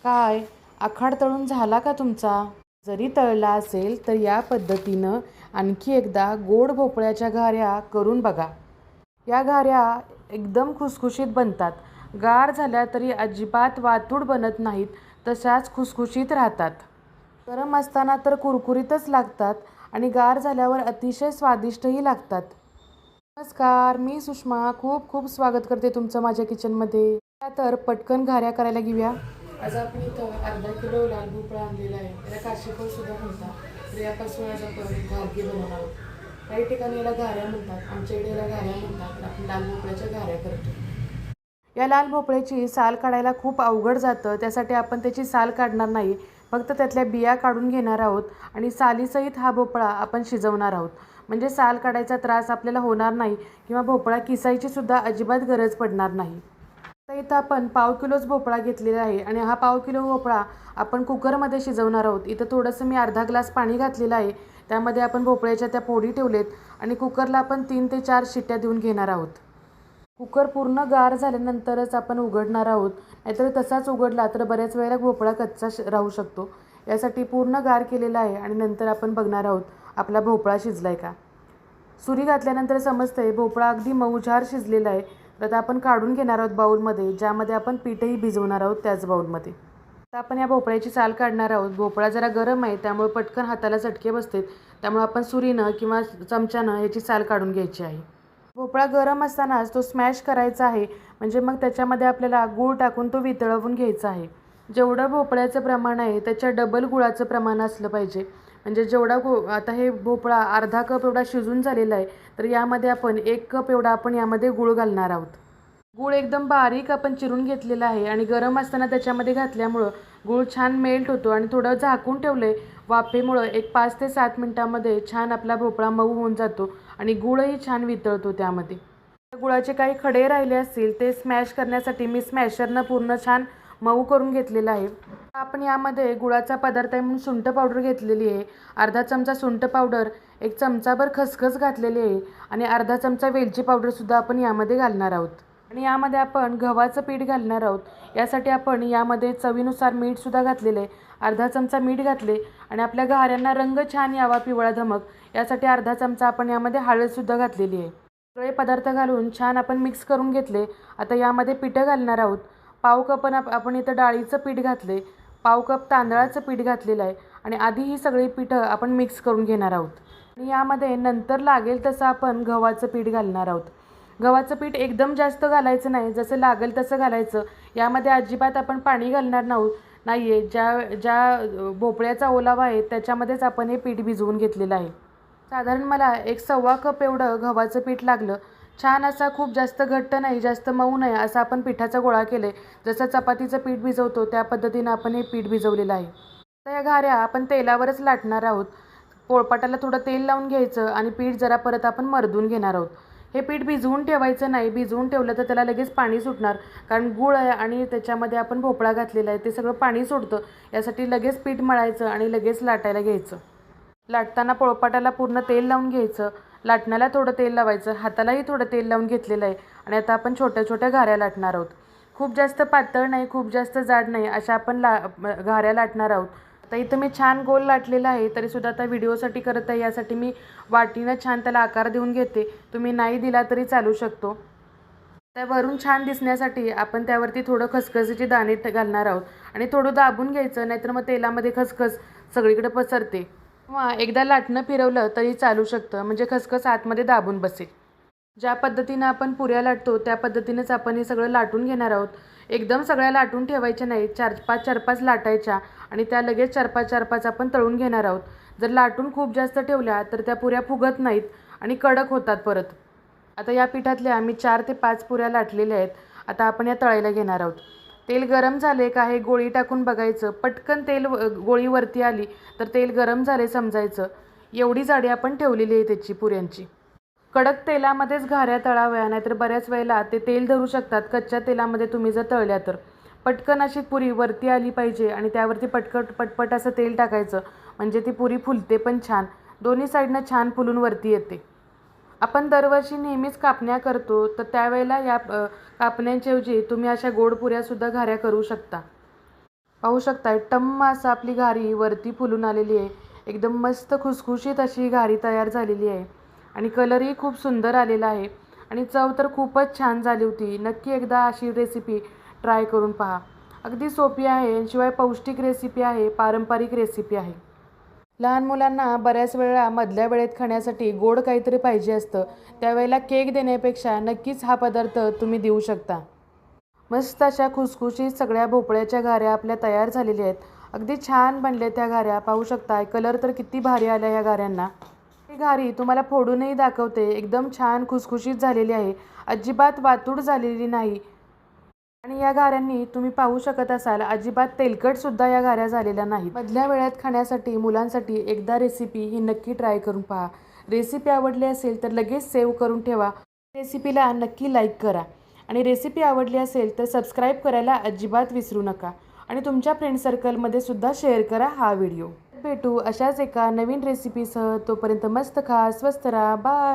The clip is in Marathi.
काय आखाड तळून झाला का तुमचा? जरी तळला असेल तर या पद्धतीनं आणखी एकदा गोड भोपळ्याच्या घाऱ्या करून बघा. या घाऱ्या एकदम खुसखुशीत बनतात. गार झाल्या तरी अजिबात वातूड बनत नाहीत, तशाच खुसखुशीत राहतात. गरम असताना तर कुरकुरीतच लागतात आणि गार झाल्यावर अतिशय स्वादिष्टही लागतात. नमस्कार, मी सुषमा खूप खूप स्वागत करते तुमचं माझ्या किचनमध्ये. तर पटकन घाऱ्या करायला घेऊया. आज आपण इथं अर्धा किलो लाल भोपळा आणलेला आहे. याला काशीफळ सुद्धा म्हणतात. तर यापासून आज आपण घारगे बनवणार आहोत. काही ठिकाणी याला घाऱ्या म्हणतात, आमच्याकडे याला घाऱ्या म्हणतात. तर आपण लाल भोपळ्याच्या घाऱ्या करतो. या लाल भोपळ्याची साल काढायला खूप अवघड जातं. त्यासाठी आपण त्याची साल काढणार नाही, फक्त त्यातल्या बिया काढून घेणार आहोत आणि सालीसहित हा भोपळा आपण शिजवणार आहोत. म्हणजे साल काढायचा त्रास आपल्याला होणार नाही किंवा भोपळा किसायची सुद्धा अजिबात गरज पडणार नाही. तर इथं आपण पाव किलोच भोपळा घेतलेला आहे आणि हा पाव किलो भोपळा आपण कुकरमध्ये शिजवणार आहोत. इथं थोडंसं मी अर्धा ग्लास पाणी घातलेलं आहे. त्यामध्ये आपण भोपळ्याच्या त्या फोडी ठेवलेत आणि कुकरला आपण 3 ते 4 शिट्ट्या देऊन घेणार आहोत. कुकर पूर्ण गार झाल्यानंतरच आपण उघडणार आहोत, नाहीतर तसाच उघडला तर बऱ्याच वेळेला भोपळा कच्चा राहू शकतो. यासाठी पूर्ण गार केलेला आहे आणि नंतर आपण बघणार आहोत आपला भोपळा शिजला आहे का. सुरी घातल्यानंतर समजतंय भोपळा अगदी मऊझार शिजलेला आहे. तर आता आपण काढून घेणार आहोत बाऊलमध्ये, ज्यामध्ये आपण पीठही भिजवणार आहोत त्याच बाऊलमध्ये. आता आपण या भोपळ्याची साल काढणार आहोत. भोपळा जरा गरम आहे, त्यामुळे पटकन हाताला चटके बसतात. त्यामुळे आपण सुरीनं किंवा चमच्यानं याची साल काढून घ्यायची आहे. भोपळा गरम असतानाच तो स्मॅश करायचा आहे, म्हणजे मग त्याच्यामध्ये आपल्याला गूळ टाकून तो वितळवून घ्यायचा आहे. जेवढं भोपळ्याचं प्रमाण आहे त्याच्या डबल गुळाचं प्रमाण असलं पाहिजे. म्हणजे जेवढा आता हे भोपळा अर्धा कप एवढा शिजून झालेला आहे, तर यामध्ये आपण 1 कप एवढा आपण यामध्ये गूळ घालणार आहोत. गूळ एकदम बारीक आपण चिरून घेतलेला आहे आणि गरम असताना त्याच्यामध्ये घातल्यामुळं गूळ छान मेल्ट होतो आणि थोडं झाकून ठेवलं आहे वाफेमुळं. एक 5 ते 7 मिनटामध्ये छान आपला भोपळा मऊ होऊन जातो आणि गूळही छान वितळतो त्यामध्ये. गुळाचे काही खडे राहिले असतील ते स्मॅश करण्यासाठी मी स्मॅशरनं पूर्ण छान मऊ करून घेतलेलं आहे. आपण यामध्ये गुळाचा पदार्थ आहे म्हणून सुंठ पावडर घेतलेली आहे. अर्धा चमचा सुंठ पावडर, 1 चमचाभर खसखस घातलेली आहे आणि अर्धा चमचा वेलची पावडरसुद्धा आपण यामध्ये घालणार आहोत. आणि यामध्ये आपण गव्हाचं पीठ घालणार आहोत. यासाठी आपण यामध्ये चवीनुसार मीठसुद्धा घातलेलं आहे. अर्धा चमचा मीठ घातले आणि आपल्या घाऱ्यांना रंग छान यावा पिवळा धमक, यासाठी अर्धा चमचा आपण यामध्ये हळदसुद्धा घातलेली आहे. सगळे पदार्थ घालून छान आपण मिक्स करून घेतले. आता यामध्ये पिठं घालणार आहोत. पाव कप आपण इथं डाळीचं पीठ घातले, पाव कप तांदळाचं पीठ घातलेलं आहे आणि आधी ही सगळी पिठं आपण मिक्स करून घेणार आहोत. आणि यामध्ये नंतर लागेल तसं आपण गव्हाचं पीठ घालणार आहोत. गव्हाचं पीठ एकदम जास्त घालायचं नाही, जसं लागेल तसं घालायचं. यामध्ये अजिबात आपण पाणी घालणार नाही आहे. ज्या भोपळ्याचा ओलावा आहे त्याच्यामध्येच आपण हे पीठ भिजवून घेतलेलं आहे. साधारण मला 1 कप एवढं गव्हाचं पीठ लागलं. छान असा खूप जास्त घट्ट नाही, जास्त मऊ नाही असा आपण पिठाचा गोळा केला आहे. जसं चपातीचं पीठ भिजवतो त्या पद्धतीनं आपण हे पीठ भिजवलेलं आहे. तर या घाऱ्या आपण तेलावरच लाटणार आहोत. पोळपाटाला थोडं तेल लावून घ्यायचं आणि पीठ जरा परत आपण मर्दून घेणार आहोत. हे पीठ भिजवून ठेवायचं नाही. भिजवून ठेवलं तर त्याला लगेच पाणी सुटणार, कारण गूळ आहे आणि त्याच्यामध्ये आपण भोपळा घातलेला आहे, ते सगळं पाणी सोडतं. यासाठी लगेच पीठ मळायचं आणि लगेच लाटायला घ्यायचं. लाटताना पोळपाटाला पूर्ण तेल लावून घ्यायचं. लाटण्याला थोडं तेल लावायचं, हातालाही थोडं तेल लावून घेतलेलं आहे. आणि आता आपण छोट्या छोट्या घाऱ्या लाटणार आहोत. खूप जास्त पातळ नाही, खूप जास्त जाड नाही अशा आपण घाऱ्या लाटणार आहोत. आता इथं मी छान गोल लाटलेला आहे, तरीसुद्धा आता व्हिडिओसाठी करत आहे. यासाठी मी वाटीनं छान त्याला आकार देऊन घेते. तुम्ही नाही दिला तरी चालू शकतो. त्यावरून छान दिसण्यासाठी आपण त्यावरती थोडं खसखसीचे दाणे घालणार आहोत आणि थोडं दाबून घ्यायचं, नाहीतर मग तेलामध्ये खसखस सगळीकडे पसरते. किंवा एकदा लाटणं फिरवलं तरी चालू शकतं, म्हणजे खसखस आतमध्ये दाबून बसेल. ज्या पद्धतीनं आपण पुऱ्या लाटतो त्या पद्धतीनेच आपण हे सगळं लाटून घेणार आहोत. एकदम सगळ्या लाटून ठेवायच्या नाही, 4-5 लाटायच्या आणि त्या लगेच 4-5 आपण तळून घेणार आहोत. जर लाटून खूप जास्त ठेवल्या तर त्या पुऱ्या फुगत नाहीत आणि कडक होतात परत. आता या पिठातल्या आम्ही 4 ते 5 पुऱ्या लाटलेल्या आहेत. आता आपण या तळायला घेणार आहोत. तेल गरम झाले का हे गोळी टाकून बघायचं. पटकन गोळी वरती आली तर तेल गरम झाले समजायचं. एवढी जाडी आपण ठेवलेली आहे त्याची पुऱ्यांची. कडक तेलामध्येच घाऱ्या तळाव्या, नाहीतर बऱ्याच वेळेला ते तेल धरू शकतात. कच्च्या तेलामध्ये तुम्ही जर तळल्या तर पटकन अशी पुरी वरती आली पाहिजे आणि त्यावरती पटपट असं तेल टाकायचं, म्हणजे ती पुरी फुलते पण छान. दोन्ही साईडनं छान फुलून वरती येते. आपण दरवर्षी नेहमीच कापण्या करतो, तर त्यावेळेला या कापण्यांच्याऐवजी तुम्ही अशा गोड पुऱ्यासुद्धा घाऱ्या करू शकता. पाहू शकताय टम्म असं आपली घारी वरती फुलून आलेली आहे. एकदम मस्त खुसखुशीत अशी घारी तयार झालेली आहे आणि कलरही खूप सुंदर आलेला आहे आणि चव तर खूपच छान झाली होती. नक्की एकदा अशी रेसिपी ट्राय करून पहा. अगदी सोपी आहे आणि शिवाय पौष्टिक रेसिपी आहे, पारंपरिक रेसिपी आहे. लहान मुलांना बऱ्याच वेळा मधल्या वेळेत खाण्यासाठी गोड काहीतरी पाहिजे असतं. त्यावेळेला केक देण्यापेक्षा नक्कीच हा पदार्थ तुम्ही देऊ शकता. मस्त अशा खुसखुशीत सगळ्या भोपळ्याच्या घाऱ्या आपल्या तयार झालेल्या आहेत. अगदी छान बनल्या त्या घाऱ्या. पाहू शकता कलर तर किती भारी आला या घाऱ्यांना. ही घारी तुम्हाला फोडूनही दाखवते. एकदम छान खुसखुशीत झालेली आहे. अजिबात वातूड झालेली नाही आणि या घाऱ्यांनी तुम्ही पाहू शकत असाल अजिबात तेलकटसुद्धा या घाऱ्या झालेल्या नाहीत. मधल्या वेळात खाण्यासाठी मुलांसाठी एकदा रेसिपी ही नक्की ट्राय करून पहा. रेसिपी आवडली असेल तर लगेच सेव्ह करून ठेवा. रेसिपीला नक्की लाईक करा आणि रेसिपी आवडली असेल तर सबस्क्राईब करायला अजिबात विसरू नका आणि तुमच्या फ्रेंड सर्कलमध्ये सुद्धा शेअर करा हा व्हिडिओ. भेटू अशाच एका नवीन रेसिपीसह. तोपर्यंत मस्त खा, स्वस्त राहा. बाय.